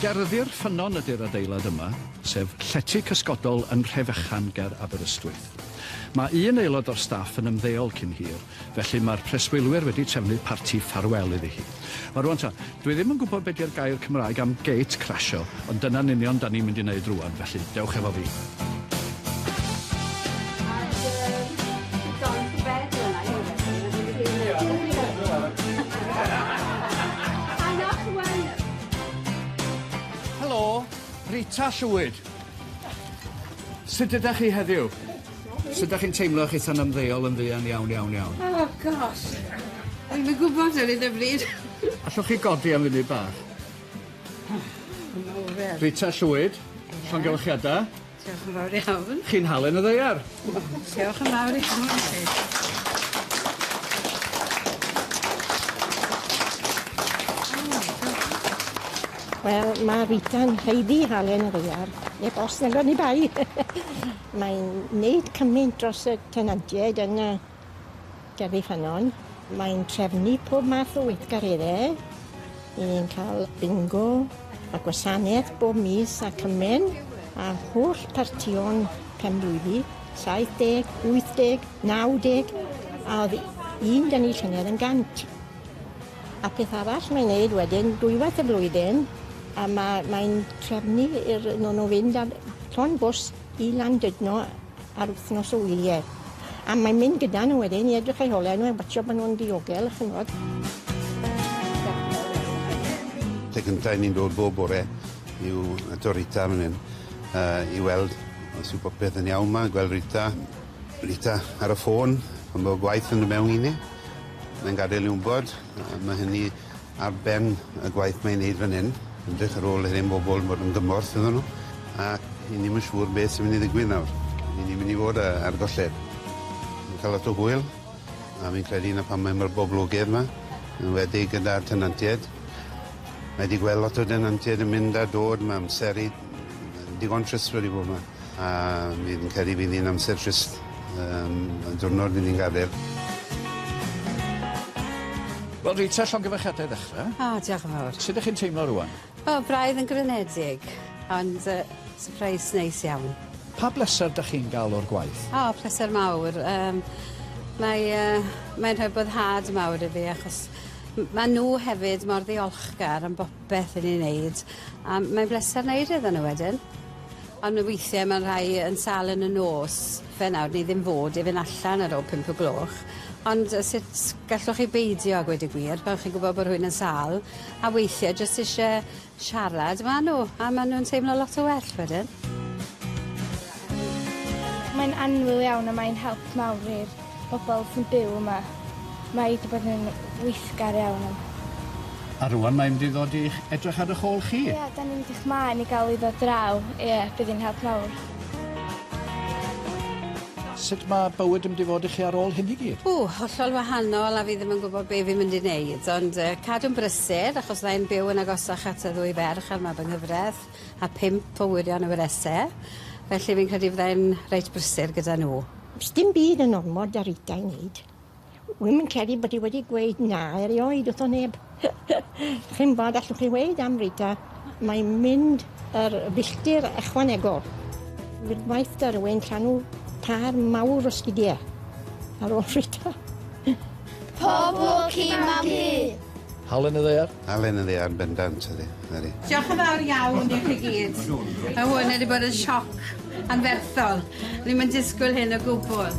Gerddi'r ffynnon ydy'r adeilad yma, sef llety cysgodol yn Rhefychan ger Aberystwyth. Mae un aelod o'r staff yn ymddeol cyn hir, felly mae'r preswylwyr wedi trefnu parti ffarwel iddi hi. Mae rwan ta, dwi ddim yn gwybod beth yw'r gair Cymraeg am gate crasio, ond dyna'n union da ni'n mynd i wneud rwan, felly dewch efo fi. Helo, Rita Llwyd. Sut ydych chi heddiw? Sut ydych chi'n teimlo chi tan ymddeol yn ddian iawn? Oh, gosh. Dwi'n yn gwybod ar hyn o bryd. Allwch chi godi am funud bach? Rita Llwyd, llongyfarchiadau. Diolch yn fawr iawn. Chi'n halen y ddeiar. Diolch yn fawr iawn. Wel, mae Rita'n heiddi halen y ddeiar, neu bos nag o'n i bai. Mae'n neud cymaint dros y tenantiaid yn y Gerddi Ffynnon. Mae'n trefnu pob math o weithgareddau. Ni'n cael bingo a gwasanaeth bob mis a cymen a holl partion penblwydd, 70, 80, 90, a oedd un dyn ni llynedd yn 100. A peth arall mae'n neud wedyn, dwywaith y flwyddyn, a mae'n trefnu i'r nhw fynd ar llon bws i Landudno ar wythnos o wyliau. A mae'n mynd gyda nhw wedyn i edrych ei holau nhw a batio bod nhw'n diogel, chymod. Lle cyntaf ni'n dod bob bore i'w ato Rita fan hyn i weld os yw popeth yn iawn yma, gweld Rita ar y ffôn pan bod gwaith yn y mewn i ni. Mae'n gadael i wybod, mae hynny ar ben y gwaith mae'n neud fan hyn. Ydych ar ôl hyn bobl bod yn gymorth iddyn nhw. A ni ddim yn siŵr beth sy'n mynd i ddigwydd nawr. Ni ddim yn mynd i fod ar golled. Mae'n cael lot o hwyl, a mi'n credu na pan mae'n mae'r boblogaidd yma, yn wedi gyda'r tenantiaid. Mae wedi gweld lot o tenantiaid yn mynd a dod, mae amseru digon trist wedi bod yma. A mi'n credu bydd hi'n amser trist y diwrnod ni'n gadael. Wel, Rita, llongyfarchiadau ddechrau. O, diolch yn fawr. Sut ydych chi'n teimlo rwan? O, braidd yn grynedig, ond surprise neis iawn. Pa bleser ydych chi'n gael o'r gwaith? O, pleser mawr. Mae'n rhoi boddhad mawr i fi, achos mae nhw hefyd mor ddiolchgar am bopeth yn ei wneud. A mae'n bleser wneud iddyn nhw wedyn. Ond weithiau mae'n rhai yn sal yn y nos, fe nawr ni ddim fod i fynd allan ar ôl 5 o gloch. Ond sut gallwch chi beidio a gweud y gwir, pan chi'n gwybod bod rhywun yn sal, a weithiau jyst eisiau siarad ma nhw, a maen nhw'n teimlo lot o well wedyn. Mae'n annwyl iawn a mae'n help mawr i'r bobl sy'n byw yma. Mae wedi bod yn weithgar iawn. A rwan mae'n mynd i ddod i edrych ar eich ôl chi? Ie, da ni'n edrych mlaen i gael i ddod draw. Ie, bydd hi'n help mawr. Sut mae bywyd yn mynd i fod i chi ar ôl hyn i gyd? Hollol wahanol a fi ddim yn gwybod be fi'n mynd i wneud, ond cadw'n brysur, achos dda'n byw yn agosach at y 2 ferch ar Mab yng Nghyfraith a 5 o wirion y Weresau. Felly fi'n credu fyddai'n reit brysur gyda nhw. Dim byd yn ormod ar Rita i wneud. Wy'n credu bod hi wedi gweud na erioed wrth o neb. Chi'n bod allwch chi weid am Rita, mae'n mynd yr filltir ychwanegol. Fydd gwaith da rhywun llanw par mawr o sgidiau ar ôl Rita. Pobl ci mam hi. Halen y ddeiar? Halen y ddeiar bendant ydy. Diolch yn fawr iawn i chi gyd. A hwn wedi bod yn sioc anferthol. Ni'n mynd disgwyl hyn o gwbl.